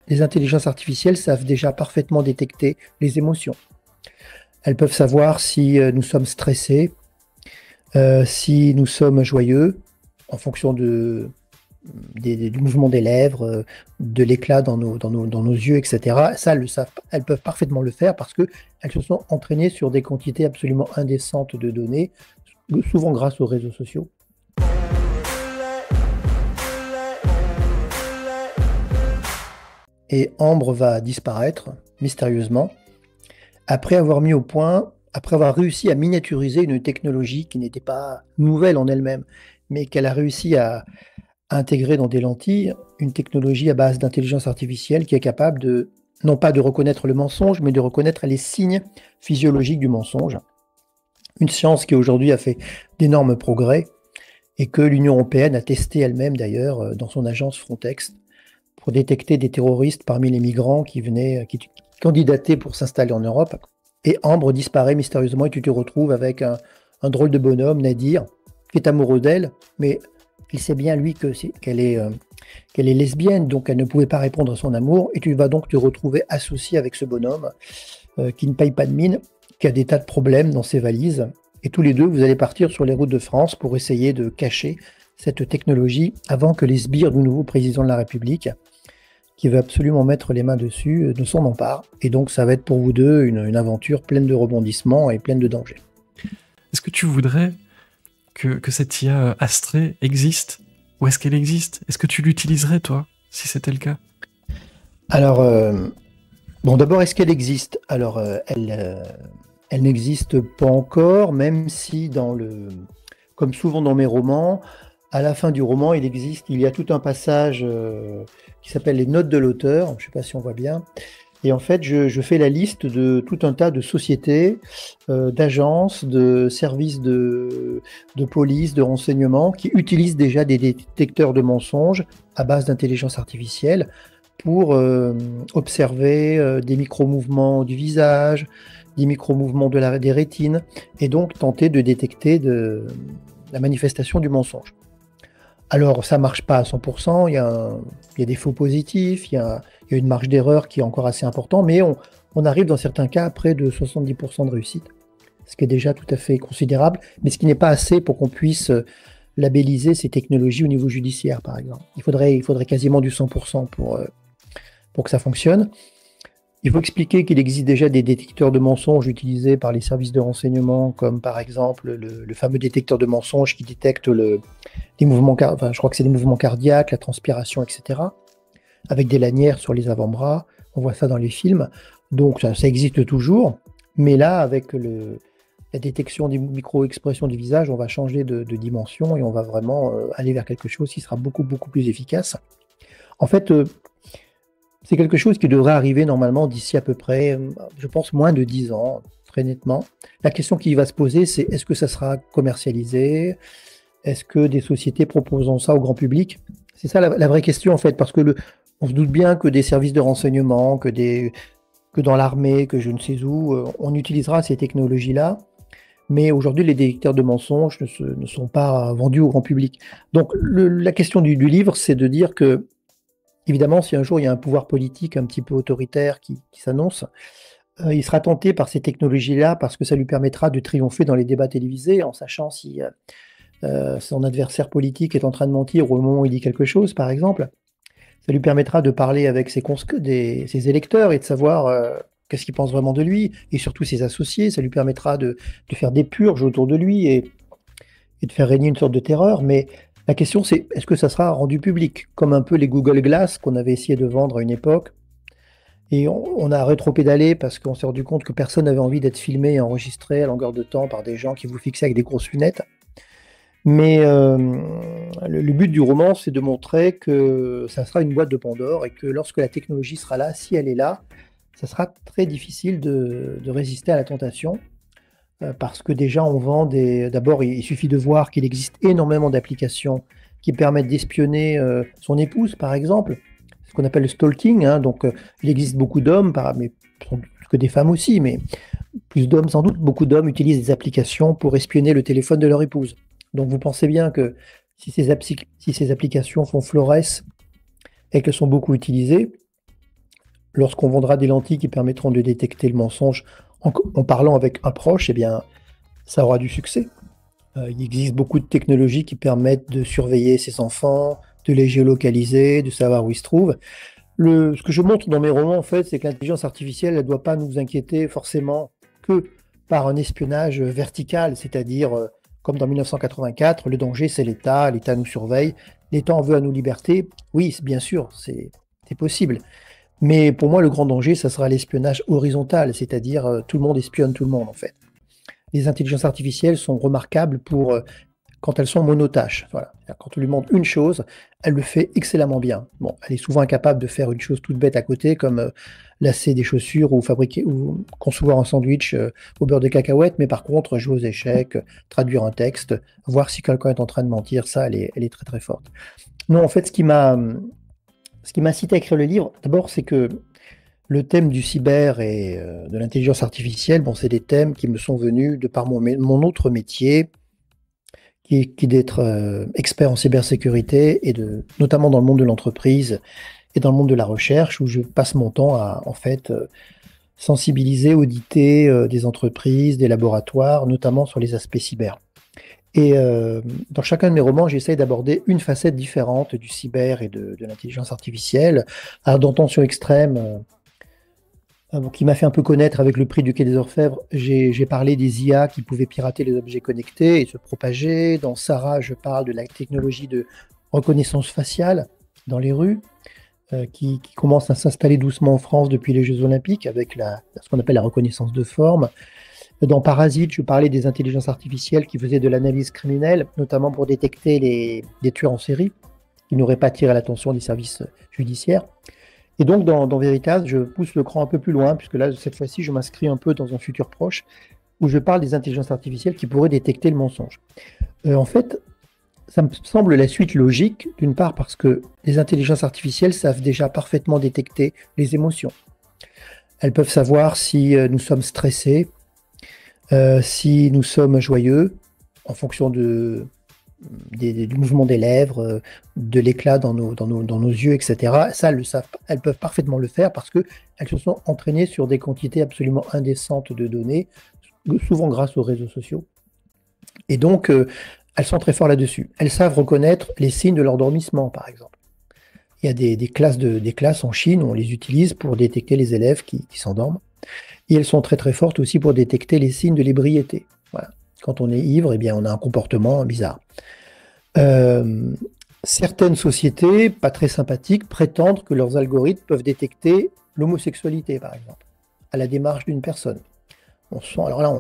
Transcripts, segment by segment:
les intelligences artificielles savent déjà parfaitement détecter les émotions. Elles peuvent savoir si nous sommes stressés, si nous sommes joyeux, en fonction du mouvement des lèvres, de l'éclat dans nos yeux, etc. Ça, elles peuvent parfaitement le faire parce qu'elles se sont entraînées sur des quantités absolument indécentes de données, souvent grâce aux réseaux sociaux. Et Ambre va disparaître mystérieusement après avoir réussi à miniaturiser une technologie qui n'était pas nouvelle en elle-même, mais qu'elle a réussi à intégrer dans des lentilles une technologie à base d'intelligence artificielle qui est capable non pas de reconnaître le mensonge, mais de reconnaître les signes physiologiques du mensonge. Une science qui aujourd'hui a fait d'énormes progrès et que l'Union européenne a testé elle-même d'ailleurs dans son agence Frontex pour détecter des terroristes parmi les migrants qui candidataient pour s'installer en Europe. Et Ambre disparaît mystérieusement et tu te retrouves avec un drôle de bonhomme, Nadir, qui est amoureux d'elle, mais il sait bien, lui, qu'elle est lesbienne, donc elle ne pouvait pas répondre à son amour, et tu vas donc te retrouver associé avec ce bonhomme qui ne paye pas de mine, qui a des tas de problèmes dans ses valises, et tous les deux, vous allez partir sur les routes de France pour essayer de cacher cette technologie avant que les sbires du nouveau président de la République, qui veut absolument mettre les mains dessus, ne s'en emparent. Et donc ça va être pour vous deux une aventure pleine de rebondissements et pleine de dangers. Est-ce que tu voudrais que cette IA Astrée existe? Ou est-ce qu'elle existe? Est-ce que tu l'utiliserais, toi, si c'était le cas? Alors, bon, d'abord, est-ce qu'elle existe? Alors, elle n'existe pas encore, même si comme souvent dans mes romans, à la fin du roman, il y a tout un passage qui s'appelle les notes de l'auteur, je ne sais pas si on voit bien, et en fait, je fais la liste de tout un tas de sociétés, d'agences, de services de police, de renseignement, qui utilisent déjà des détecteurs de mensonges à base d'intelligence artificielle pour observer des micro-mouvements du visage, des micro-mouvements des rétines, et donc tenter de détecter la manifestation du mensonge. Alors, ça ne marche pas à 100%, il y a des faux positifs, il y a une marge d'erreur qui est encore assez importante, mais on arrive dans certains cas à près de 70% de réussite, ce qui est déjà tout à fait considérable, mais ce qui n'est pas assez pour qu'on puisse labelliser ces technologies au niveau judiciaire, par exemple. Il faudrait quasiment du 100% pour que ça fonctionne. Il faut expliquer qu'il existe déjà des détecteurs de mensonges utilisés par les services de renseignement, comme par exemple le fameux détecteur de mensonges qui détecte des mouvements, je crois que c'est des mouvements cardiaques, la transpiration, etc., avec des lanières sur les avant-bras. On voit ça dans les films. Donc ça existe toujours, mais là, avec la détection des micro-expressions du visage, on va changer de dimension et on va vraiment aller vers quelque chose qui sera beaucoup, beaucoup plus efficace. En fait, c'est quelque chose qui devrait arriver normalement d'ici à peu près, je pense, moins de 10 ans, très nettement. La question qui va se poser, c'est est-ce que ça sera commercialisé? Est-ce que des sociétés proposeront ça au grand public? C'est ça la vraie question, en fait, parce que on se doute bien que des services de renseignement, que dans l'armée, que je ne sais où, on utilisera ces technologies-là. Mais aujourd'hui, les détecteurs de mensonges ne sont pas vendus au grand public. Donc, la question du livre, c'est de dire que évidemment, si un jour il y a un pouvoir politique un petit peu autoritaire qui s'annonce, il sera tenté par ces technologies-là parce que ça lui permettra de triompher dans les débats télévisés en sachant si son adversaire politique est en train de mentir au moment où il dit quelque chose, par exemple. Ça lui permettra de parler avec ses électeurs et de savoir qu'est-ce qu'ils pensent vraiment de lui, et surtout ses associés. Ça lui permettra de faire des purges autour de lui et de faire régner une sorte de terreur. Mais la question, c'est est-ce que ça sera rendu public, comme un peu les Google Glass qu'on avait essayé de vendre à une époque. Et on a rétropédalé parce qu'on s'est rendu compte que personne n'avait envie d'être filmé et enregistré à longueur de temps par des gens qui vous fixaient avec des grosses lunettes. Mais le but du roman, c'est de montrer que ça sera une boîte de Pandore et que lorsque la technologie sera là, si elle est là, ça sera très difficile de résister à la tentation. Parce que déjà, on vend d'abord, il suffit de voir qu'il existe énormément d'applications qui permettent d'espionner son épouse, par exemple, ce qu'on appelle le stalking. Hein. Donc, il existe beaucoup d'hommes, mais sans doute que des femmes aussi, mais plus d'hommes sans doute. Beaucoup d'hommes utilisent des applications pour espionner le téléphone de leur épouse. Donc, vous pensez bien que si ces applications font florès et qu'elles sont beaucoup utilisées, lorsqu'on vendra des lentilles qui permettront de détecter le mensonge en parlant avec un proche, eh bien, ça aura du succès. Il existe beaucoup de technologies qui permettent de surveiller ses enfants, de les géolocaliser, de savoir où ils se trouvent. Ce que je montre dans mes romans, en fait, c'est que l'intelligence artificielle, elle ne doit pas nous inquiéter forcément que par un espionnage vertical, c'est-à-dire, comme dans 1984, le danger, c'est l'État nous surveille, l'État en veut à nos libertés. Oui, bien sûr, c'est possible. Mais pour moi, le grand danger, ça sera l'espionnage horizontal, c'est-à-dire tout le monde espionne tout le monde, en fait. Les intelligences artificielles sont remarquables quand elles sont monotâches. Voilà. Quand on lui demande une chose, elle le fait excellemment bien. Bon, elle est souvent incapable de faire une chose toute bête à côté, comme lasser des chaussures ou concevoir un sandwich au beurre de cacahuète, mais par contre, jouer aux échecs, traduire un texte, voir si quelqu'un est en train de mentir, ça, elle est très très forte. Non, en fait, ce qui m'a incité à écrire le livre, d'abord, c'est que le thème du cyber et de l'intelligence artificielle, bon, c'est des thèmes qui me sont venus de par mon autre métier, qui est d'être expert en cybersécurité, notamment dans le monde de l'entreprise et dans le monde de la recherche, où je passe mon temps à, en fait, sensibiliser, auditer des entreprises, des laboratoires, notamment sur les aspects cyber. Et dans chacun de mes romans, j'essaye d'aborder une facette différente du cyber et de l'intelligence artificielle. Alors, dans Tension extrême, qui m'a fait un peu connaître avec le prix du Quai des Orfèvres, j'ai parlé des IA qui pouvaient pirater les objets connectés et se propager. Dans Sarah, je parle de la technologie de reconnaissance faciale dans les rues, qui commence à s'installer doucement en France depuis les Jeux Olympiques, avec ce qu'on appelle la reconnaissance de forme. Dans Parasite, je parlais des intelligences artificielles qui faisaient de l'analyse criminelle, notamment pour détecter les tueurs en série, qui n'auraient pas attiré l'attention des services judiciaires. Et donc, dans Veritas, je pousse le cran un peu plus loin, puisque là, cette fois-ci, je m'inscris un peu dans un futur proche, où je parle des intelligences artificielles qui pourraient détecter le mensonge. En fait, ça me semble la suite logique, d'une part parce que les intelligences artificielles savent déjà parfaitement détecter les émotions. Elles peuvent savoir si nous sommes stressés, si nous sommes joyeux, en fonction du mouvement des lèvres, de l'éclat dans nos yeux, etc. Ça, elles peuvent parfaitement le faire parce qu'elles se sont entraînées sur des quantités absolument indécentes de données, souvent grâce aux réseaux sociaux. Et donc, elles sont très fortes là-dessus. Elles savent reconnaître les signes de l'endormissement, par exemple. Il y a des classes en Chine où on les utilise pour détecter les élèves qui s'endorment. Et elles sont très très fortes aussi pour détecter les signes de l'ébriété. Voilà. Quand on est ivre, eh bien, on a un comportement bizarre. Certaines sociétés, pas très sympathiques, prétendent que leurs algorithmes peuvent détecter l'homosexualité, par exemple, à la démarche d'une personne. Alors là,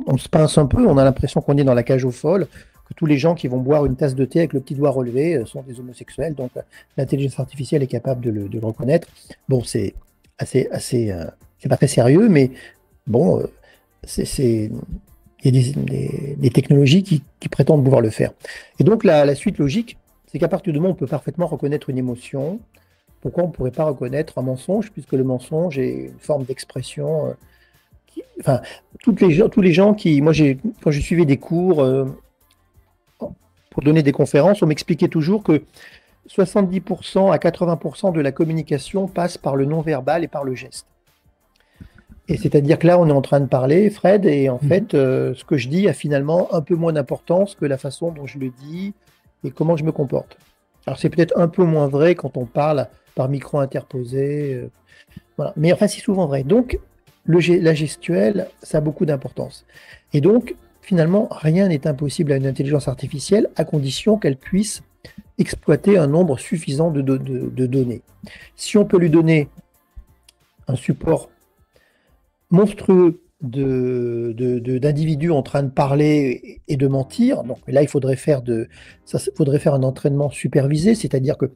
on se pince un peu, on a l'impression qu'on est dans la cage aux folles, que tous les gens qui vont boire une tasse de thé avec le petit doigt relevé sont des homosexuels, donc l'intelligence artificielle est capable de le reconnaître. Bon, c'est c'est pas très sérieux, mais bon, il y a des technologies qui prétendent pouvoir le faire. Et donc la suite logique, c'est qu'à partir du moment où on peut parfaitement reconnaître une émotion, pourquoi on ne pourrait pas reconnaître un mensonge, puisque le mensonge est une forme d'expression. Enfin, tous les gens qui, quand je suivais des cours pour donner des conférences, on m'expliquait toujours que 70% à 80% de la communication passe par le non-verbal et par le geste. Et c'est-à-dire que là, on est en train de parler, Fred, et en fait, ce que je dis a finalement un peu moins d'importance que la façon dont je le dis et comment je me comporte. Alors, c'est peut-être un peu moins vrai quand on parle par micro interposé, voilà. Mais enfin, c'est souvent vrai. Donc, la gestuelle, ça a beaucoup d'importance. Et donc, finalement, rien n'est impossible à une intelligence artificielle à condition qu'elle puisse exploiter un nombre suffisant de données. Si on peut lui donner un support monstrueux d'individus en train de parler et de mentir, donc là, il faudrait faire un entraînement supervisé, c'est-à-dire qu'il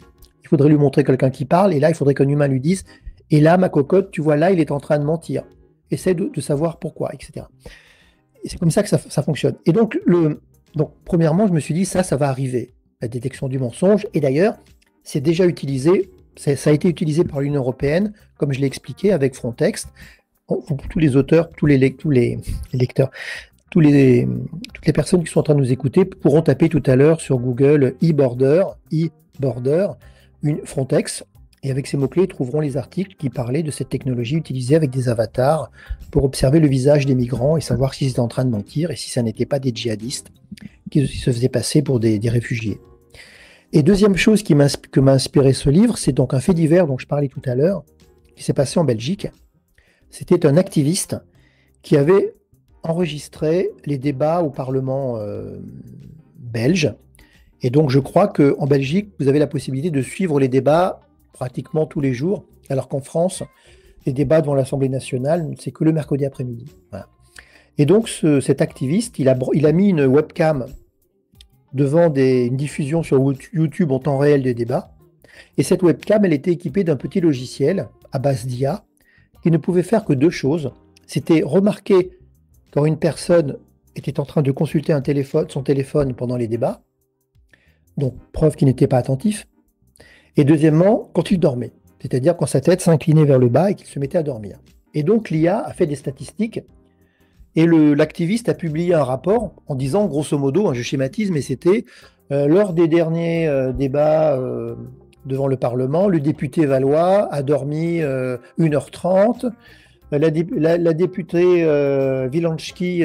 faudrait lui montrer quelqu'un qui parle, et là, il faudrait qu'un humain lui dise « Et là, ma cocotte, tu vois, là, il est en train de mentir. Essaie de savoir pourquoi, etc. » Et c'est comme ça que ça fonctionne. Et donc, premièrement, je me suis dit, ça va arriver, la détection du mensonge. Et d'ailleurs, c'est déjà utilisé, ça a été utilisé par l'Union européenne, comme je l'ai expliqué avec Frontex. Tous les auteurs, tous les lecteurs, toutes les personnes qui sont en train de nous écouter pourront taper tout à l'heure sur Google e-border, Frontex, Et avec ces mots-clés, ils trouveront les articles qui parlaient de cette technologie utilisée avec des avatars pour observer le visage des migrants et savoir s'ils étaient en train de mentir et si ça n'était pas des djihadistes qui se faisaient passer pour des réfugiés. Et deuxième chose que m'a inspiré ce livre, c'est donc un fait divers dont je parlais tout à l'heure, qui s'est passé en Belgique. C'était un activiste qui avait enregistré les débats au Parlement belge. Et donc je crois qu'en Belgique, vous avez la possibilité de suivre les débats pratiquement tous les jours, alors qu'en France, les débats devant l'Assemblée nationale, c'est que le mercredi après-midi. Voilà. Et donc cet activiste, il a mis une webcam devant une diffusion sur YouTube en temps réel des débats. Et cette webcam, elle était équipée d'un petit logiciel à base d'IA qui ne pouvait faire que deux choses. C'était remarquer quand une personne était en train de consulter son téléphone pendant les débats, donc preuve qu'il n'était pas attentif. Et deuxièmement, quand il dormait, c'est-à-dire quand sa tête s'inclinait vers le bas et qu'il se mettait à dormir. Et donc l'IA a fait des statistiques et l'activiste a publié un rapport en disant, grosso modo, je schématise, mais c'était lors des derniers débats devant le Parlement, le député Valois a dormi 1h30, la députée Wilanski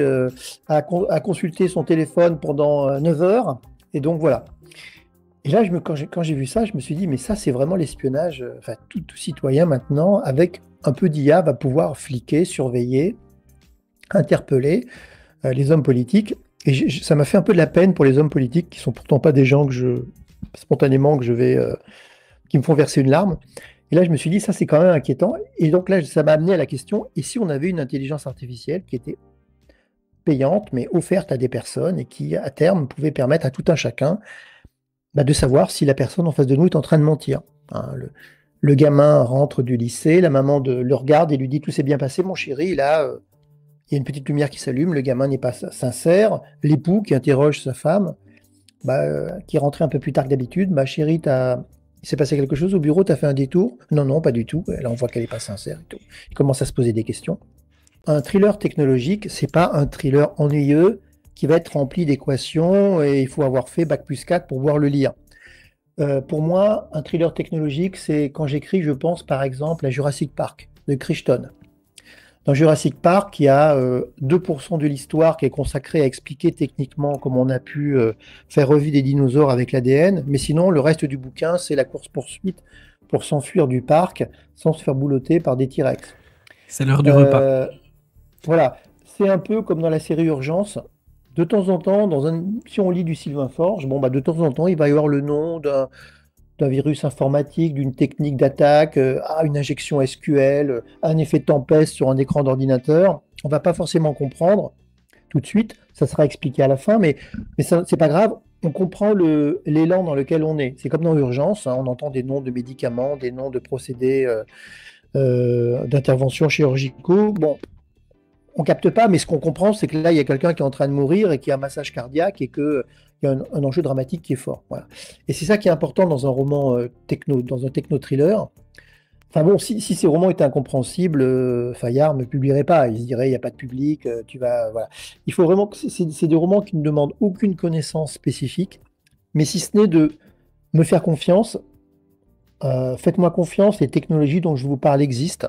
a consulté son téléphone pendant 9 heures, et donc voilà. Et là, quand j'ai vu ça, je me suis dit, mais ça, c'est vraiment l'espionnage. Enfin, tout citoyen maintenant, avec un peu d'IA, va pouvoir fliquer, surveiller, interpeller les hommes politiques. Et ça m'a fait un peu de la peine pour les hommes politiques, qui sont pourtant pas des gens spontanément, qui me font verser une larme. Et là, je me suis dit, ça, c'est quand même inquiétant. Et donc là, ça m'a amené à la question, et si on avait une intelligence artificielle qui était payante, mais offerte à des personnes, et qui, à terme, pouvait permettre à tout un chacun de savoir si la personne en face de nous est en train de mentir. Le gamin rentre du lycée, la maman le regarde et lui dit « Tout s'est bien passé, mon chéri ». Là, il y a une petite lumière qui s'allume, le gamin n'est pas sincère. L'époux qui interroge sa femme, qui est rentré un peu plus tard que d'habitude, « Chérie, il s'est passé quelque chose au bureau, tu as fait un détour ?» « Non, non, pas du tout. » Là, on voit qu'elle n'est pas sincère. Et tout. Il commence à se poser des questions. Un thriller technologique, c'est pas un thriller ennuyeux qui va être rempli d'équations et il faut avoir fait Bac+4 pour pouvoir le lire. Pour moi, un thriller technologique, c'est quand j'écris, je pense par exemple à Jurassic Park de Crichton. Dans Jurassic Park, il y a 2% de l'histoire qui est consacrée à expliquer techniquement comment on a pu faire revivre des dinosaures avec l'ADN, mais sinon, le reste du bouquin, c'est la course-poursuite pour s'enfuir du parc sans se faire boulotter par des T-Rex. C'est l'heure du repas. Voilà, c'est un peu comme dans la série Urgence. De temps en temps, si on lit du Sylvain Forge, de temps en temps, il va y avoir le nom d'un virus informatique, d'une technique d'attaque, une injection SQL, un effet de tempête sur un écran d'ordinateur. On ne va pas forcément comprendre tout de suite, ça sera expliqué à la fin, mais c'est pas grave, on comprend l'élan dans lequel on est. C'est comme dans Urgence, on entend des noms de médicaments, des noms de procédés d'intervention chirurgicaux. Bon, on capte pas, mais ce qu'on comprend, c'est que là, il y a quelqu'un qui est en train de mourir et qui a un massage cardiaque et qu'il y a un enjeu dramatique qui est fort. Voilà. Et c'est ça qui est important dans un roman dans un techno-thriller. Enfin bon, si ces romans étaient incompréhensibles, Fayard ne publierait pas. Il se dirait, il n'y a pas de public, voilà. Il faut vraiment que c'est des romans qui ne demandent aucune connaissance spécifique, mais si ce n'est de me faire confiance, faites-moi confiance, les technologies dont je vous parle existent.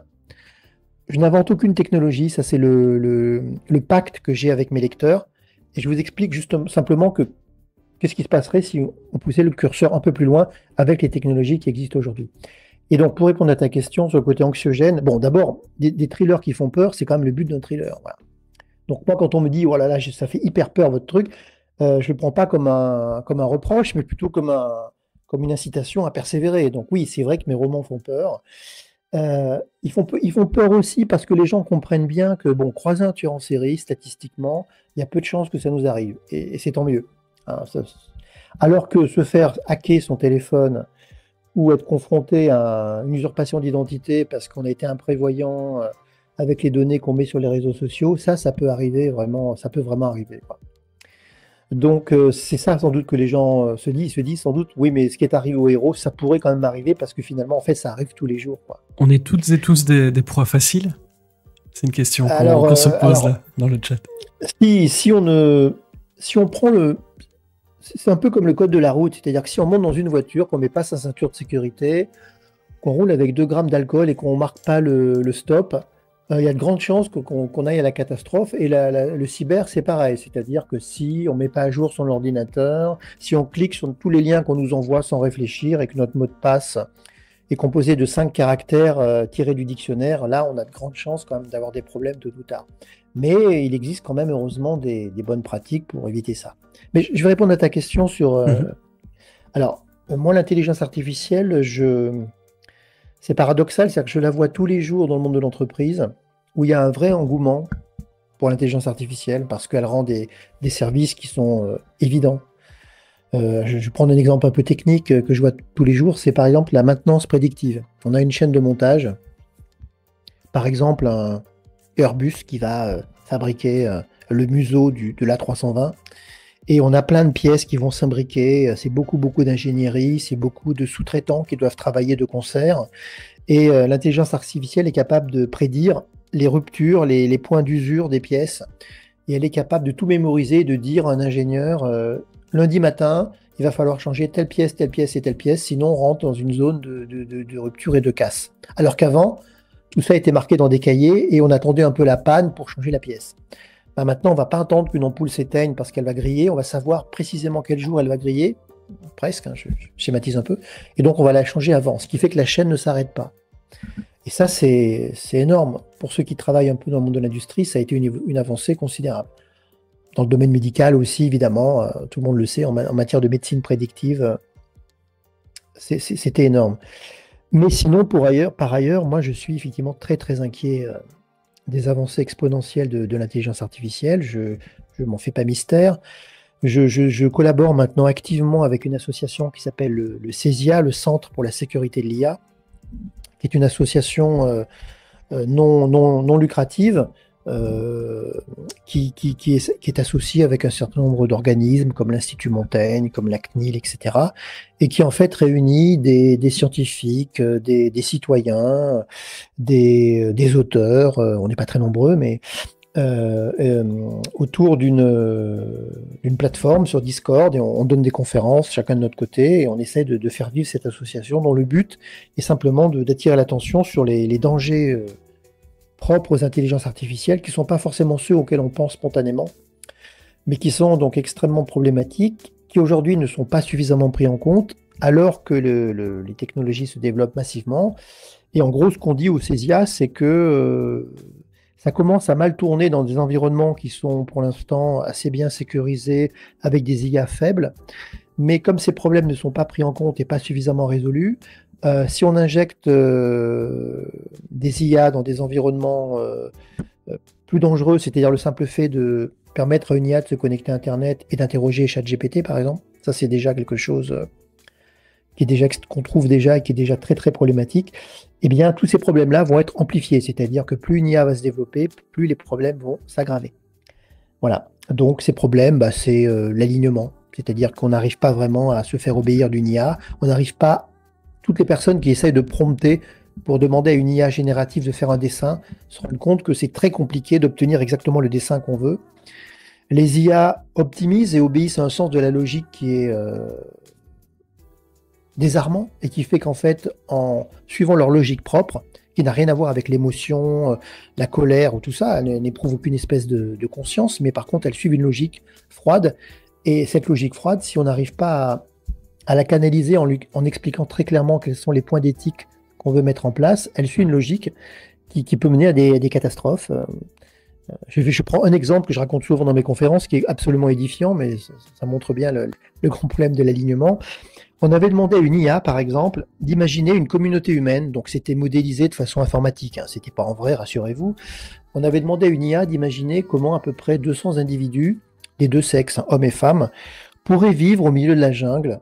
Je n'invente aucune technologie, ça c'est le pacte que j'ai avec mes lecteurs. Et je vous explique simplement qu'est-ce qui se passerait si on poussait le curseur un peu plus loin avec les technologies qui existent aujourd'hui. Et donc, pour répondre à ta question sur le côté anxiogène, bon, d'abord, des thrillers qui font peur, c'est quand même le but d'un thriller. Voilà. Donc moi, quand on me dit « Oh là là, ça fait hyper peur votre truc », je ne le prends pas comme un reproche, mais plutôt comme une incitation à persévérer. Donc oui, c'est vrai que mes romans font peur. Ils font peur aussi parce que les gens comprennent bien que, croiser un tueur en série, statistiquement, il y a peu de chances que ça nous arrive. Et c'est tant mieux. Hein, alors que se faire hacker son téléphone ou être confronté à une usurpation d'identité parce qu'on a été imprévoyant avec les données qu'on met sur les réseaux sociaux, ça peut arriver vraiment, ça peut vraiment arriver. Quoi. Donc c'est ça sans doute que les gens se disent sans doute, oui, mais ce qui est arrivé aux héros, ça pourrait quand même arriver parce que finalement, en fait, ça arrive tous les jours. Quoi. On est toutes et tous des proies faciles? C'est une question qu'on se pose là, dans le chat. Si on prend c'est un peu comme le code de la route, c'est-à-dire que si on monte dans une voiture, qu'on ne met pas sa ceinture de sécurité, qu'on roule avec 2 grammes d'alcool et qu'on ne marque pas le stop, il y a de grandes chances qu'on aille à la catastrophe. Et le cyber, c'est pareil. C'est-à-dire que si on ne met pas à jour son ordinateur, si on clique sur tous les liens qu'on nous envoie sans réfléchir et que notre mot de passe est composé de 5 caractères tirés du dictionnaire, là, on a de grandes chances quand même d'avoir des problèmes tôt ou tard. Mais il existe quand même, heureusement, des bonnes pratiques pour éviter ça. Mais je vais répondre à ta question sur... Alors, moi, l'intelligence artificielle, c'est paradoxal, c'est-à-dire que je la vois tous les jours dans le monde de l'entreprise, où il y a un vrai engouement pour l'intelligence artificielle, parce qu'elle rend des services qui sont évidents. Je vais prendre un exemple un peu technique que je vois tous les jours, c'est par exemple la maintenance prédictive. On a une chaîne de montage, par exemple un Airbus qui va fabriquer le museau de l'A320, et on a plein de pièces qui vont s'imbriquer, c'est beaucoup d'ingénierie, c'est beaucoup de sous-traitants qui doivent travailler de concert, et l'intelligence artificielle est capable de prédire les ruptures, les points d'usure des pièces, et elle est capable de tout mémoriser, de dire à un ingénieur, lundi matin, il va falloir changer telle pièce et telle pièce, sinon on rentre dans une zone de rupture et de casse. Alors qu'avant, tout ça était marqué dans des cahiers, et on attendait un peu la panne pour changer la pièce. Maintenant, on ne va pas attendre qu'une ampoule s'éteigne parce qu'elle va griller. On va savoir précisément quel jour elle va griller, presque, hein, je schématise un peu. Et donc, on va la changer avant, ce qui fait que la chaîne ne s'arrête pas. Et ça, c'est énorme. Pour ceux qui travaillent un peu dans le monde de l'industrie, ça a été une avancée considérable. Dans le domaine médical aussi, évidemment, tout le monde le sait, en matière de médecine prédictive, c'était énorme. Mais sinon, par ailleurs, moi, je suis effectivement très inquiet des avancées exponentielles de l'intelligence artificielle. Je m'en fais pas mystère. Je collabore maintenant activement avec une association qui s'appelle le CESIA, le Centre pour la sécurité de l'IA, qui est une association non lucrative qui est associée avec un certain nombre d'organismes comme l'Institut Montaigne, comme la CNIL, etc. et qui en fait réunit des scientifiques, des citoyens, des auteurs, on n'est pas très nombreux, mais autour d'une plateforme sur Discord, et on donne des conférences chacun de notre côté, et on essaie de faire vivre cette association dont le but est simplement d'attirer l'attention sur les dangers propres aux intelligences artificielles, qui ne sont pas forcément ceux auxquels on pense spontanément, mais qui sont donc extrêmement problématiques, qui aujourd'hui ne sont pas suffisamment pris en compte, alors que les technologies se développent massivement. Et en gros, ce qu'on dit au CESIA, c'est que ça commence à mal tourner dans des environnements qui sont pour l'instant assez bien sécurisés, avec des IA faibles, mais comme ces problèmes ne sont pas pris en compte et pas suffisamment résolus, si on injecte des IA dans des environnements plus dangereux, c'est-à-dire le simple fait de permettre à une IA de se connecter à Internet et d'interroger ChatGPT, par exemple, ça c'est déjà quelque chose qu'on trouve déjà et qui est déjà très problématique, eh bien tous ces problèmes-là vont être amplifiés, c'est-à-dire que plus une IA va se développer, plus les problèmes vont s'aggraver. Voilà, donc ces problèmes, c'est l'alignement, c'est-à-dire qu'on n'arrive pas vraiment à se faire obéir d'une IA, on n'arrive pas. Toutes les personnes qui essayent de prompter pour demander à une IA générative de faire un dessin se rendent compte que c'est très compliqué d'obtenir exactement le dessin qu'on veut. Les IA optimisent et obéissent à un sens de la logique qui est désarmant, et qui fait qu'en fait, en suivant leur logique propre, qui n'a rien à voir avec l'émotion, la colère ou tout ça, elles n'éprouvent aucune espèce de conscience, mais par contre, elles suivent une logique froide. Et cette logique froide, si on n'arrive pas à la canaliser en expliquant très clairement quels sont les points d'éthique qu'on veut mettre en place, elle suit une logique qui peut mener à des catastrophes. Je prends un exemple que je raconte souvent dans mes conférences, qui est absolument édifiant, mais ça montre bien le grand problème de l'alignement. On avait demandé à une IA, par exemple, d'imaginer une communauté humaine, donc c'était modélisé de façon informatique, hein, c'était pas en vrai, rassurez-vous. On avait demandé à une IA d'imaginer comment à peu près 200 individus, des deux sexes, hein, hommes et femmes, pourraient vivre au milieu de la jungle,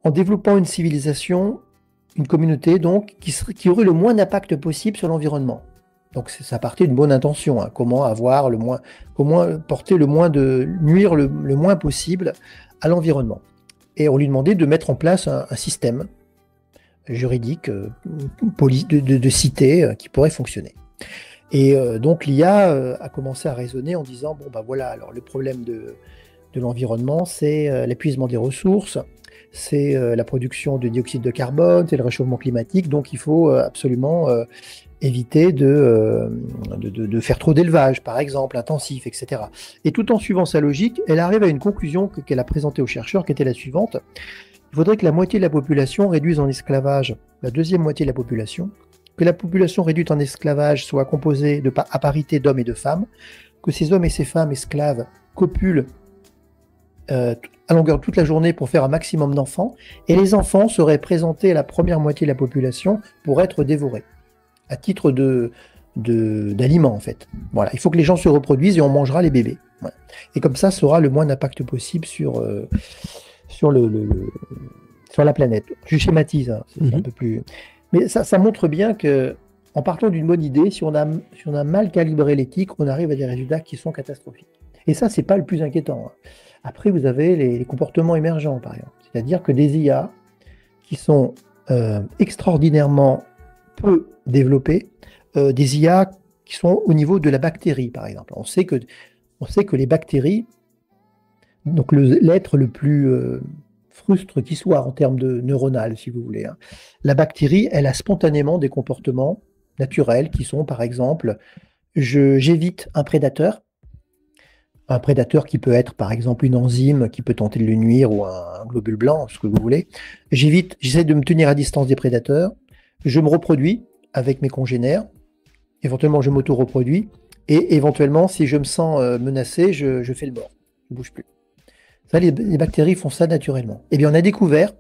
en développant une civilisation, une communauté donc, qui aurait le moins d'impact possible sur l'environnement. Donc ça partait d'une bonne intention, hein, comment porter nuire le moins possible à l'environnement. Et on lui demandait de mettre en place un système juridique, de cité, qui pourrait fonctionner. Et donc l'IA a commencé à raisonner en disant, bon voilà, alors le problème de l'environnement, c'est l'épuisement des ressources, c'est la production de dioxyde de carbone, c'est le réchauffement climatique. Donc il faut absolument éviter de faire trop d'élevage, par exemple, intensif, etc. Et tout en suivant sa logique, elle arrive à une conclusion qu'elle a présentée aux chercheurs, qui était la suivante. Il faudrait que la moitié de la population réduise en esclavage la deuxième moitié de la population, que la population réduite en esclavage soit composée à parité d'hommes et de femmes, que ces hommes et ces femmes esclaves copulent à longueur de toute la journée pour faire un maximum d'enfants, et les enfants seraient présentés à la première moitié de la population pour être dévorés, à titre d'aliment en fait. Voilà, il faut que les gens se reproduisent et on mangera les bébés. Voilà. Et comme ça aura le moins d'impact possible sur la planète. Je schématise, hein, c'est un peu plus... Mais ça montre bien que, en partant d'une bonne idée, si on a mal calibré l'éthique, on arrive à des résultats qui sont catastrophiques. Et ça, c'est pas le plus inquiétant. Hein. Après, vous avez les comportements émergents, par exemple. C'est-à-dire que des IA qui sont extraordinairement peu développés, des IA qui sont au niveau de la bactérie, par exemple. On sait que les bactéries, donc l'être le plus frustre qui soit en termes de neuronal, si vous voulez, hein, la bactérie, elle a spontanément des comportements naturels qui sont, par exemple, j'évite un prédateur qui peut être, par exemple, une enzyme qui peut tenter de lui nuire ou un globule blanc, ce que vous voulez. J'essaie de me tenir à distance des prédateurs. Je me reproduis avec mes congénères. Éventuellement, je m'auto-reproduis. Et éventuellement, si je me sens menacé, je fais le mort. Je ne bouge plus. Ça, les bactéries font ça naturellement. Eh bien, on a découvert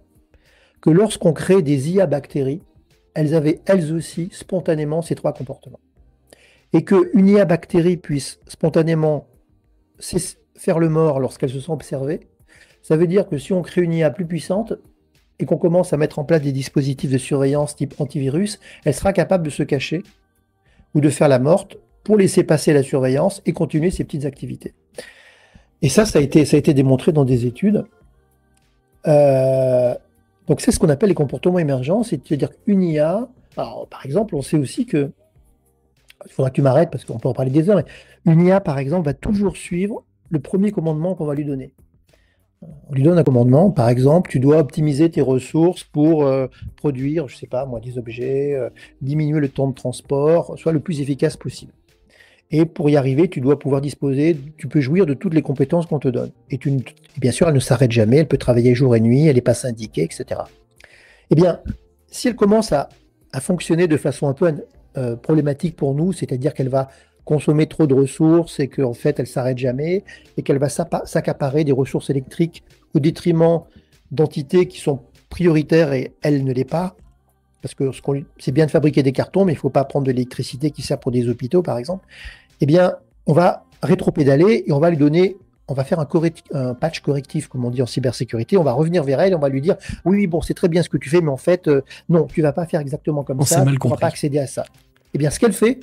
que lorsqu'on crée des IA bactéries, elles avaient elles aussi spontanément ces trois comportements. Et qu'une IA bactérie puisse spontanément faire le mort lorsqu'elles se sont observées, ça veut dire que si on crée une IA plus puissante et qu'on commence à mettre en place des dispositifs de surveillance type antivirus, elle sera capable de se cacher ou de faire la morte pour laisser passer la surveillance et continuer ses petites activités. Et ça a été démontré dans des études. Donc c'est ce qu'on appelle les comportements émergents, c'est-à-dire qu'une IA, alors, par exemple, on sait aussi que, il faudra que tu m'arrêtes parce qu'on peut en parler des heures, mais une IA, par exemple, va toujours suivre le premier commandement qu'on va lui donner. On lui donne un commandement, par exemple, tu dois optimiser tes ressources pour produire, je sais pas moi, des objets, diminuer le temps de transport, soit le plus efficace possible. Et pour y arriver, tu dois pouvoir disposer, tu peux jouir de toutes les compétences qu'on te donne. Et bien sûr, elle ne s'arrête jamais, elle peut travailler jour et nuit, elle n'est pas syndiquée, etc. Eh bien, si elle commence à fonctionner de façon un peu problématique pour nous, c'est-à-dire qu'elle va consommer trop de ressources et qu'en fait, elle ne s'arrête jamais et qu'elle va s'accaparer des ressources électriques au détriment d'entités qui sont prioritaires et elle ne l'est pas, parce que c'est bien de fabriquer des cartons, mais il ne faut pas prendre de l'électricité qui sert pour des hôpitaux, par exemple. Eh bien, on va rétro-pédaler et on va lui donner, on va faire un patch correctif, comme on dit en cybersécurité. On va revenir vers elle, on va lui dire oui, bon, c'est très bien ce que tu fais, mais en fait, non, tu ne vas pas faire exactement comme ça, tu ne pourras pas accéder à ça. Eh bien, ce qu'elle fait,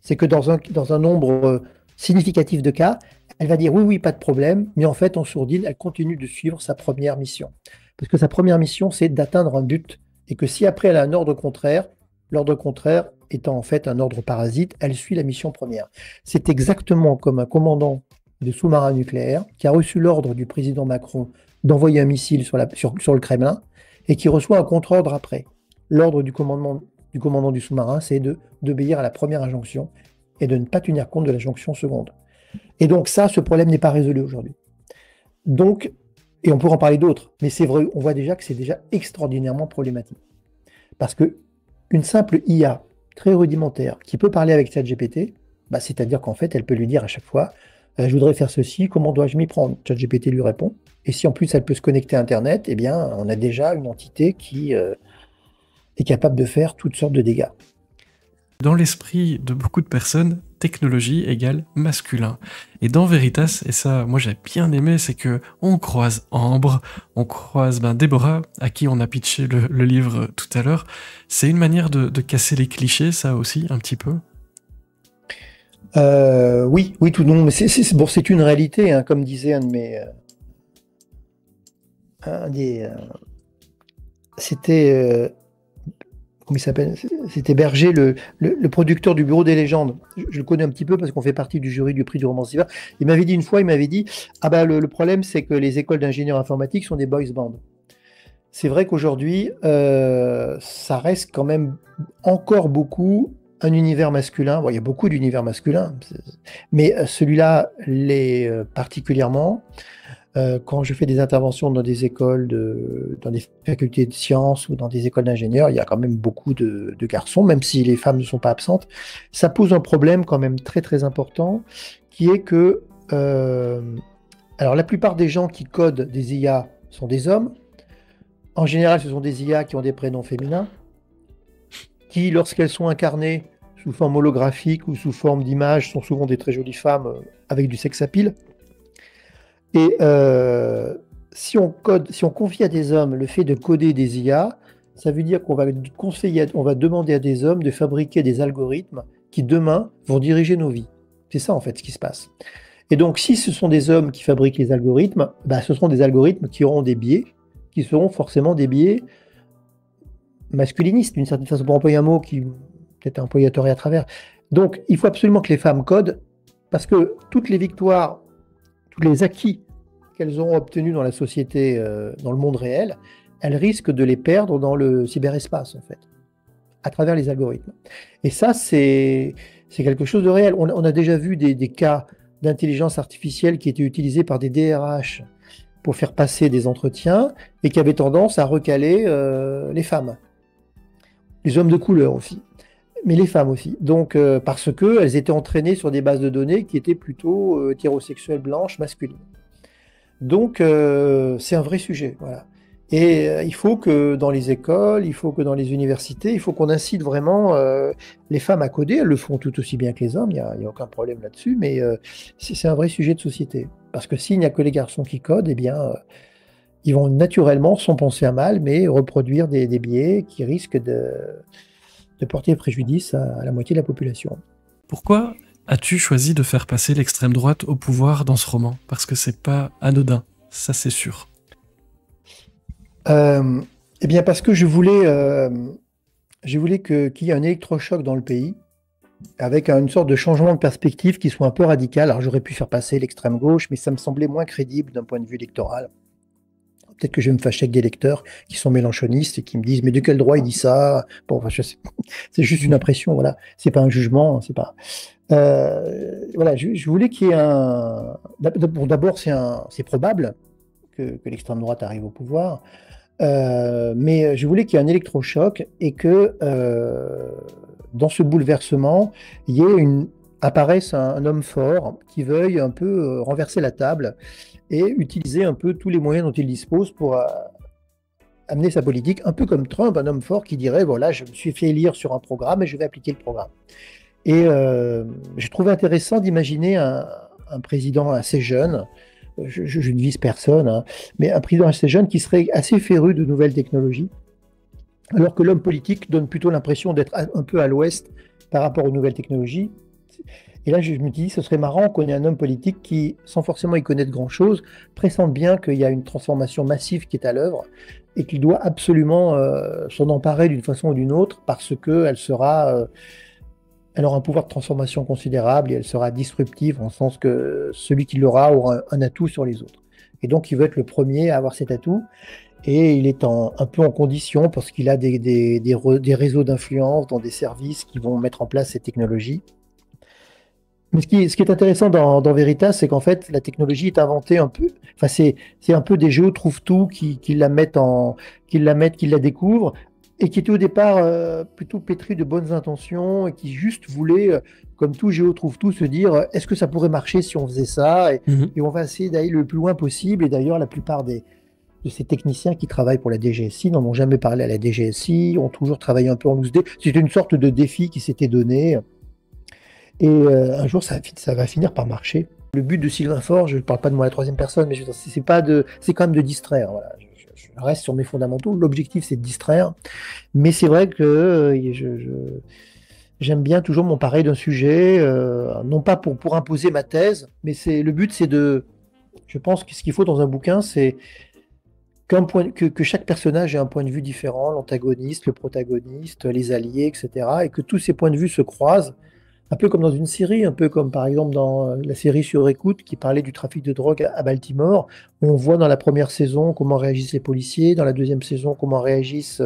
c'est que dans un nombre significatif de cas, elle va dire oui, pas de problème, mais en fait, en sourdine, elle continue de suivre sa première mission. Parce que sa première mission, c'est d'atteindre un but, et que si après elle a un ordre contraire, l'ordre contraire étant en fait un ordre parasite, elle suit la mission première. C'est exactement comme un commandant de sous-marin nucléaire qui a reçu l'ordre du président Macron d'envoyer un missile sur le Kremlin et qui reçoit un contre-ordre après. L'ordre du commandant du sous-marin, c'est d'obéir à la première injonction et de ne pas tenir compte de l'injonction seconde. Et donc ce problème n'est pas résolu aujourd'hui. Donc, et on pourra en parler d'autres, mais c'est vrai, on voit déjà que c'est déjà extraordinairement problématique. Parce que une simple IA très rudimentaire qui peut parler avec ChatGPT, c'est-à-dire qu'en fait, elle peut lui dire à chaque fois je voudrais faire ceci, comment dois-je m'y prendre? ChatGPT lui répond. Et si en plus elle peut se connecter à Internet, eh bien, on a déjà une entité qui est capable de faire toutes sortes de dégâts. Dans l'esprit de beaucoup de personnes, technologie égale masculin. Et dans Veritas, et ça, moi j'ai bien aimé, c'est que on croise Ambre, on croise Déborah, à qui on a pitché le livre tout à l'heure. C'est une manière de casser les clichés, ça aussi, un petit peu. Oui, tout non, mais c'est une réalité, hein, comme disait c'était comment il s'appelle? C'était Berger, le producteur du Bureau des légendes. Je le connais un petit peu parce qu'on fait partie du jury du prix du romancier. Il m'avait dit une fois, il m'avait dit, ah bah le problème c'est que les écoles d'ingénieurs informatiques sont des boys bands. C'est vrai qu'aujourd'hui, ça reste quand même encore beaucoup un univers masculin. Bon, il y a beaucoup d'univers masculins, mais celui-là l'est particulièrement. Quand je fais des interventions dans des écoles, dans des facultés de sciences ou dans des écoles d'ingénieurs, il y a quand même beaucoup de garçons, même si les femmes ne sont pas absentes. Ça pose un problème quand même très très important, qui est que alors la plupart des gens qui codent des IA sont des hommes. En général, ce sont des IA qui ont des prénoms féminins, qui, lorsqu'elles sont incarnées sous forme holographique ou sous forme d'image, sont souvent des très jolies femmes avec du sex appeal. Et si on confie à des hommes le fait de coder des IA, ça veut dire qu'on va demander à des hommes de fabriquer des algorithmes qui demain vont diriger nos vies. C'est ça en fait ce qui se passe. Et donc si ce sont des hommes qui fabriquent les algorithmes, bah, ce seront des algorithmes qui auront des biais, qui seront forcément des biais masculinistes, d'une certaine façon, pour employer un mot qui peut-être employé à tort et à travers. Donc il faut absolument que les femmes codent, parce que toutes les victoires, tous les acquis qu'elles ont obtenus dans la société, dans le monde réel, elles risquent de les perdre dans le cyberespace, en fait, à travers les algorithmes. Et ça, c'est quelque chose de réel. On a déjà vu des cas d'intelligence artificielle qui étaient utilisés par des DRH pour faire passer des entretiens et qui avaient tendance à recaler les femmes. Les hommes de couleur aussi, mais les femmes aussi. Donc, parce qu'elles étaient entraînées sur des bases de données qui étaient plutôt hétérosexuelles, blanches, masculines. Donc, c'est un vrai sujet, voilà. Et il faut que dans les écoles, il faut que dans les universités, il faut qu'on incite vraiment les femmes à coder. Elles le font tout aussi bien que les hommes, il n'y a aucun problème là-dessus, mais c'est un vrai sujet de société. Parce que s'il n'y a que les garçons qui codent, eh bien, ils vont naturellement, sans penser à mal, mais reproduire des biais qui risquent de porter préjudice à la moitié de la population. Pourquoi as-tu choisi de faire passer l'extrême droite au pouvoir dans ce roman? Parce que c'est pas anodin, ça c'est sûr. Eh bien parce que je voulais qu'il y ait un électrochoc dans le pays, avec une sorte de changement de perspective qui soit un peu radical. Alors j'aurais pu faire passer l'extrême gauche, mais ça me semblait moins crédible d'un point de vue électoral. Peut-être que je vais me fâcher avec des lecteurs qui sont mélenchonistes et qui me disent « Mais de quel droit il dit ça ?» Bon, enfin, c'est juste une impression, voilà. C'est pas un jugement, c'est pas... voilà, je voulais qu'il y ait un... Bon, d'abord, c'est probable que l'extrême droite arrive au pouvoir, mais je voulais qu'il y ait un électrochoc et que dans ce bouleversement, il y ait apparaisse un homme fort qui veuille un peu renverser la table et utiliser un peu tous les moyens dont il dispose pour amener sa politique, un peu comme Trump, un homme fort qui dirait, voilà, je me suis fait élire sur un programme et je vais appliquer le programme. Et je trouvais intéressant d'imaginer un président assez jeune, je ne vise personne, hein, mais un président assez jeune qui serait assez féru de nouvelles technologies, alors que l'homme politique donne plutôt l'impression d'être un peu à l'ouest par rapport aux nouvelles technologies. Et là, je me dis, ce serait marrant qu'on ait un homme politique qui, sans forcément y connaître grand-chose, pressente bien qu'il y a une transformation massive qui est à l'œuvre et qu'il doit absolument s'en emparer d'une façon ou d'une autre parce qu'elle elle aura un pouvoir de transformation considérable et elle sera disruptive en le sens que celui qui l'aura aura un atout sur les autres. Et donc, il veut être le premier à avoir cet atout. Et il est un peu en condition parce qu'il a des réseaux d'influence dans des services qui vont mettre en place ces technologies. Mais ce qui est intéressant dans Veritas, c'est qu'en fait, la technologie est inventée un peu. Enfin, c'est un peu des géos trouve-tout qui la découvrent et qui étaient au départ plutôt pétris de bonnes intentions et qui juste voulaient, comme tout géo trouve-tout, se dire est-ce que ça pourrait marcher si on faisait ça et on va essayer d'aller le plus loin possible. Et d'ailleurs, la plupart de ces techniciens qui travaillent pour la DGSI n'en ont jamais parlé à la DGSI, ont toujours travaillé un peu en loose day. C'était une sorte de défi qui s'était donné. Et un jour, ça va finir par marcher. Le but de Sylvain Faure, je ne parle pas de moi à la troisième personne, mais c'est quand même de distraire. Voilà. Je reste sur mes fondamentaux. L'objectif, c'est de distraire. Mais c'est vrai que j'aime bien toujours m'emparer d'un sujet, non pas pour imposer ma thèse, mais le but, c'est je pense que ce qu'il faut dans un bouquin, c'est que chaque personnage ait un point de vue différent, l'antagoniste, le protagoniste, les alliés, etc. Et que tous ces points de vue se croisent, un peu comme dans une série, un peu comme par exemple dans la série Sur écoute qui parlait du trafic de drogue à Baltimore, où on voit dans la première saison comment réagissent les policiers, dans la deuxième saison comment réagissent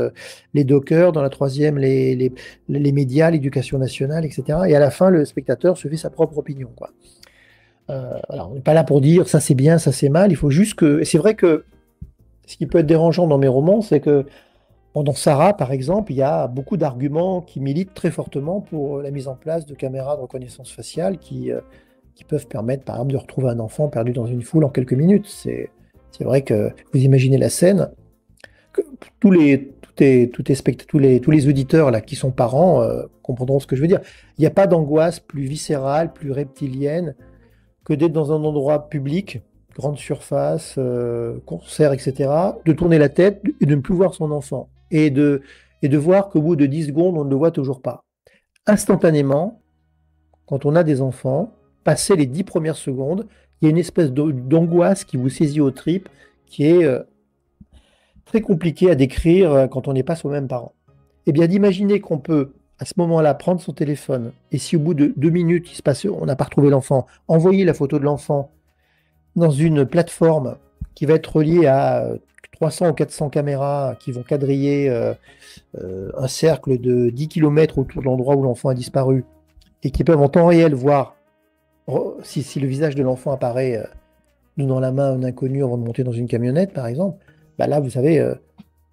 les dockers, dans la troisième les médias, l'éducation nationale, etc. Et à la fin, le spectateur se fait sa propre opinion, quoi. Voilà, on n'est pas là pour dire ça c'est bien, ça c'est mal, il faut juste que... Et c'est vrai que ce qui peut être dérangeant dans mes romans, c'est que bon, dans Sarah, par exemple, il y a beaucoup d'arguments qui militent très fortement pour la mise en place de caméras de reconnaissance faciale qui peuvent permettre, par exemple, de retrouver un enfant perdu dans une foule en quelques minutes. C'est vrai que vous imaginez la scène, que tous les auditeurs là, qui sont parents comprendront ce que je veux dire. Il n'y a pas d'angoisse plus viscérale, plus reptilienne que d'être dans un endroit public, grande surface, concert, etc., de tourner la tête et de ne plus voir son enfant. Et de voir qu'au bout de 10 secondes, on ne le voit toujours pas. Instantanément, quand on a des enfants, passé les 10 premières secondes, il y a une espèce d'angoisse qui vous saisit aux tripes, qui est très compliquée à décrire quand on n'est pas soi-même parent. Eh bien, d'imaginer qu'on peut, à ce moment-là, prendre son téléphone, et si au bout de 2 minutes, il se passe, on n'a pas retrouvé l'enfant, envoyer la photo de l'enfant dans une plateforme qui va être reliée à 300 ou 400 caméras qui vont quadriller un cercle de 10 km autour de l'endroit où l'enfant a disparu et qui peuvent en temps réel voir si le visage de l'enfant apparaît dans la main d'un inconnu avant de monter dans une camionnette, par exemple. Bah là, vous savez,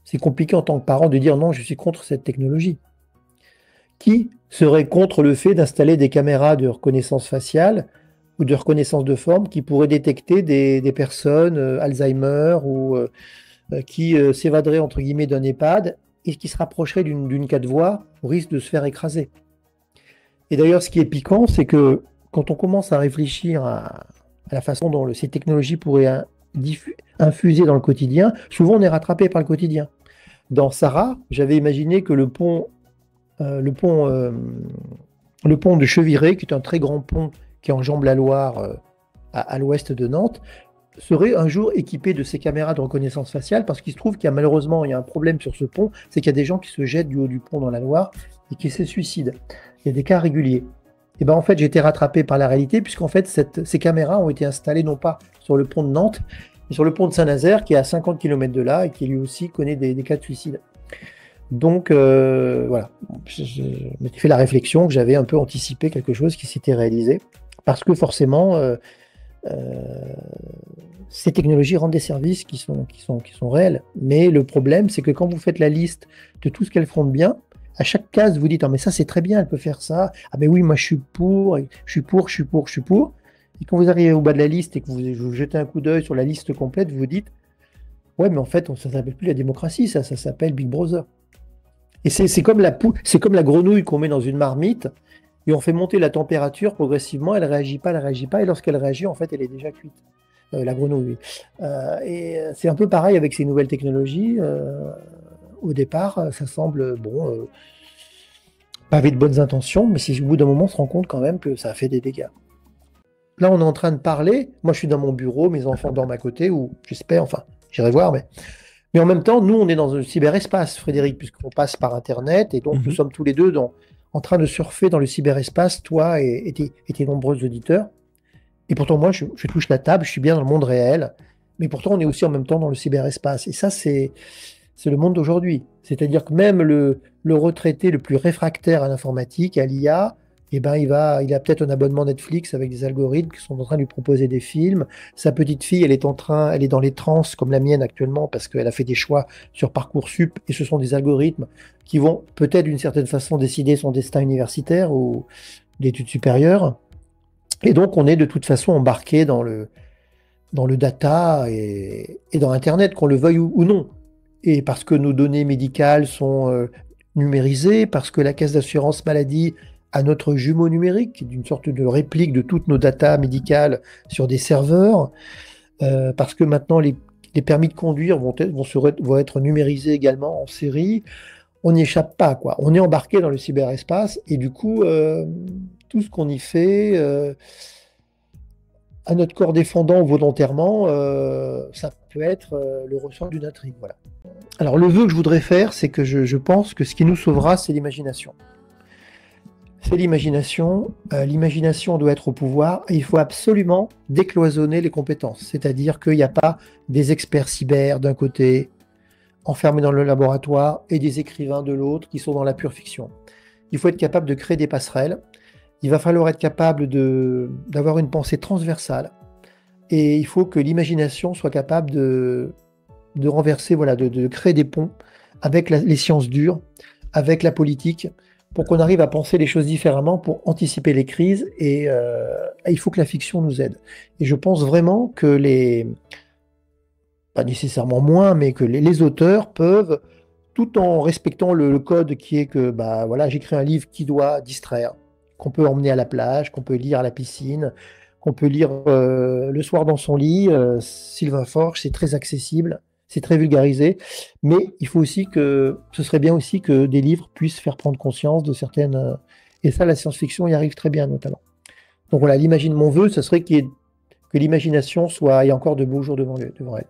c'est compliqué en tant que parent de dire non, je suis contre cette technologie. Qui serait contre le fait d'installer des caméras de reconnaissance faciale ou de reconnaissance de forme qui pourraient détecter des personnes Alzheimer ou qui s'évaderaient entre guillemets d'un EHPAD et qui se rapprocheraient d'une quatre-voies au risque de se faire écraser. Et d'ailleurs, ce qui est piquant, c'est que quand on commence à réfléchir à la façon dont ces technologies pourraient infuser dans le quotidien, souvent on est rattrapé par le quotidien. Dans Sarah, j'avais imaginé que le pont de Cheviré, qui est un très grand pont qui enjambe la Loire à l'ouest de Nantes, serait un jour équipé de ces caméras de reconnaissance faciale, parce qu'il se trouve qu'il y a malheureusement un problème sur ce pont, c'est qu'il y a des gens qui se jettent du haut du pont dans la Loire et qui se suicident. Il y a des cas réguliers. Et ben en fait, j'ai été rattrapé par la réalité, puisqu'en fait, ces caméras ont été installées non pas sur le pont de Nantes, mais sur le pont de Saint-Nazaire, qui est à 50 km de là et qui lui aussi connaît des cas de suicide. Donc voilà, je m'étais fait la réflexion que j'avais un peu anticipé quelque chose qui s'était réalisé, parce que forcément, ces technologies rendent des services qui sont réels. Mais le problème, c'est que quand vous faites la liste de tout ce qu'elles font de bien, à chaque case, vous dites, ah mais ça c'est très bien, elle peut faire ça. Ah mais oui, moi je suis pour, je suis pour, je suis pour, je suis pour. Et quand vous arrivez au bas de la liste et que vous jetez un coup d'œil sur la liste complète, vous vous dites, ouais, mais en fait, ça ne s'appelle plus la démocratie, ça s'appelle Big Brother. Et c'est comme la grenouille qu'on met dans une marmite et on fait monter la température progressivement, elle réagit pas, et lorsqu'elle réagit, en fait, elle est déjà cuite. La grenouille. Et c'est un peu pareil avec ces nouvelles technologies. Au départ, ça semble pavé de bonnes intentions, mais si au bout d'un moment, on se rend compte quand même que ça a fait des dégâts. Là, on est en train de parler. Moi, je suis dans mon bureau, mes enfants dorment à côté, ou j'espère, enfin, j'irai voir, mais en même temps, nous, on est dans un cyberespace, Frédéric, puisqu'on passe par Internet, et donc nous sommes tous les deux en train de surfer dans le cyberespace, toi et tes nombreux auditeurs. Et pourtant, moi, je touche la table, je suis bien dans le monde réel, mais pourtant, on est aussi en même temps dans le cyberespace. Et ça, c'est le monde d'aujourd'hui. C'est-à-dire que même le retraité le plus réfractaire à l'informatique, à l'IA, eh ben, il a peut-être un abonnement Netflix avec des algorithmes qui sont en train de lui proposer des films. Sa petite fille, elle est dans les trans comme la mienne actuellement parce qu'elle a fait des choix sur Parcoursup et ce sont des algorithmes qui vont peut-être d'une certaine façon décider son destin universitaire ou d'études supérieures. Et donc, on est de toute façon embarqué dans le data et dans Internet, qu'on le veuille ou non. Et parce que nos données médicales sont numérisées, parce que la caisse d'assurance maladie a notre jumeau numérique, d'une sorte de réplique de toutes nos datas médicales sur des serveurs, parce que maintenant les permis de conduire vont être numérisés également en série. On n'y échappe pas, quoi. On est embarqué dans le cyberespace et du coup, tout ce qu'on y fait à notre corps défendant ou volontairement, ça peut être le ressort d'une intrigue. Voilà. Alors le vœu que je voudrais faire, c'est que je pense que ce qui nous sauvera, c'est l'imagination. C'est l'imagination. L'imagination doit être au pouvoir et il faut absolument décloisonner les compétences. C'est-à-dire qu'il n'y a pas des experts cyber d'un côté, enfermés dans le laboratoire, et des écrivains de l'autre qui sont dans la pure fiction. Il faut être capable de créer des passerelles. Il va falloir être capable d'avoir une pensée transversale. Et il faut que l'imagination soit capable de renverser, voilà, de créer des ponts avec les sciences dures, avec la politique, pour qu'on arrive à penser les choses différemment, pour anticiper les crises. Et il faut que la fiction nous aide. Et je pense vraiment que pas nécessairement moins, mais que les auteurs peuvent, tout en respectant le code qui est que, bah voilà, j'écris un livre qui doit distraire, qu'on peut emmener à la plage, qu'on peut lire à la piscine, qu'on peut lire le soir dans son lit. Sylvain Forge, c'est très accessible, c'est très vulgarisé, mais il faut aussi ce serait bien aussi que des livres puissent faire prendre conscience de certaines... et ça, la science-fiction y arrive très bien, notamment. Donc voilà, mon vœu, ce serait que l'imagination ait encore de beaux jours devant elle.